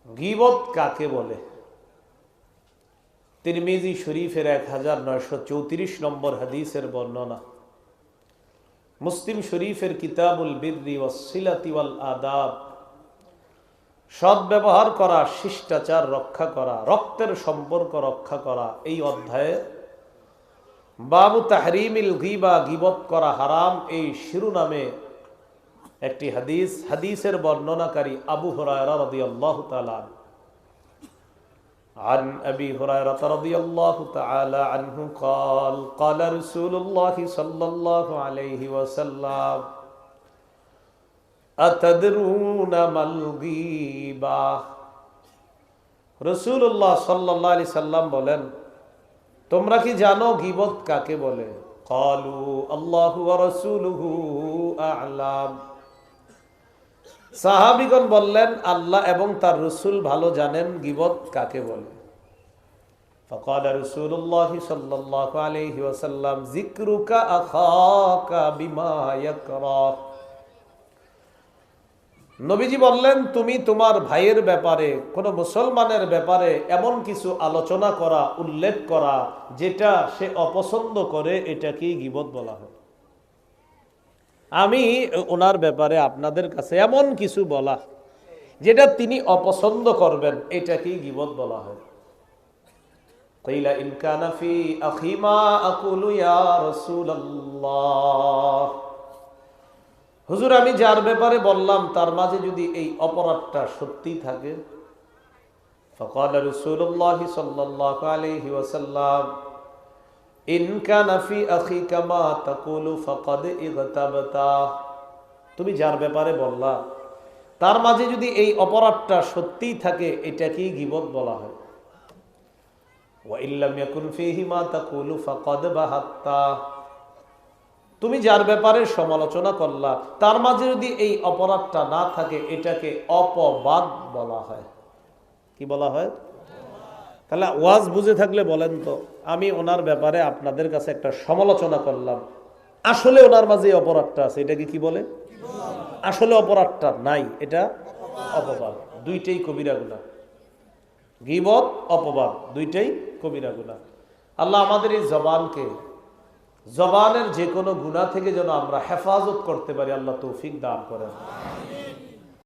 গীবত কাকে বলে? তিরমিজি শরীফের 1934 নম্বর হাদিসের বর্ণনা, মুসলিম শরীফের কিতাবুল বিররি ওয়াসসিলাতি ওয়াল আদাব, সদ্ব্যবহার করা, শিষ্টাচার রক্ষা করা, রক্তের সম্পর্ক রক্ষা করা, এই অধ্যায়ে বাবু তাহরিমিল গীবা, গীবত করা হারাম, এই শিরোনামে একটি হাদিসের বর্ণনাকারী আবু হুরায়রা রাদিয়াল্লাহু তাআলা عن أبي هريرة رضي الله تعالى عنه قال قال رسول الله صلى الله عليه وسلم أتدرون ما الغيبة রাসূলুল্লাহ সাল্লাল্লাহু আলাইহি সাল্লাম বলেন, তোমরা কি জানো গীবত কাকে বলে? ক্বালু আল্লাহু ওয়া রাসূলুহু আ'লাম। সাহাবীগণ বললেন, আল্লাহ এবং তার রাসূল ভালো জানেন গীবত কাকে বলে। فقال رسول الله صلى الله عليه وسلم ذكرك أخاك بما يكره। নবীজি বললেন, তুমি তোমার ভাইয়ের ব্যাপারে, কোন মুসলমানের ব্যাপারে এমন কিছু আলোচনা করা, উল্লেখ করা যেটা সে অপছন্দ করে, এটাকেই গীবত বলা হয়। আমি ওনার ব্যাপারে আপনাদের কাছে এমন কিছু বলা যেটা তিনি অপছন্দ করবেন, এটাকেই গীবত বলা হয়। কিলা ইন কানা ফি আখি মা আকুলু ইয়া রাসূলুল্লাহ, হুজুর আমি যার ব্যাপারে বললাম তার মাঝে যদি এই অপরাধটা সত্যি থাকে। ফাকাল রাসূলুল্লাহ সাল্লাল্লাহু আলাইহি ওয়াসাল্লাম ইন কানা ফি আখিকা মা তাকুলু ফাকাদ ইগতাবতা, তুমি যার ব্যাপারে বললা তার মাঝে যদি এই অপরাধটা সত্যিই থাকে, এটাকেই গীবত বলা হয়। ওয়া ইল্লাম ইয়াকুন ফীহি মা তাকুলু ফাকাদ বাহাত্তা, তুমি যার ব্যাপারে সমালোচনা করলা তার মাঝে যদি এই অপরাধটা না থাকে, এটাকে অপবাদ বলা হয়। কি বলা হয়? তাহলে ওয়াজ বুঝে থাকলে বলেন তো, আমি ওনার ব্যাপারে আপনাদের কাছে একটা সমালোচনা করলাম, আসলে ওনার মাঝে এই অপরাধটা আছে, এটাকে কি বলে? আসলে অপরাধটা নাই, এটা অপবাদ। দুইটাই কবিরা গুনাহ। গীবত, অপবাদ, দুইটাই কবিরা গুনাহ। আল্লাহ আমাদের এই জবানকে, জবানের যে কোনো গুনাহ থেকে যেন আমরা হেফাজত করতে পারি, আল্লাহ তৌফিক দান করেন।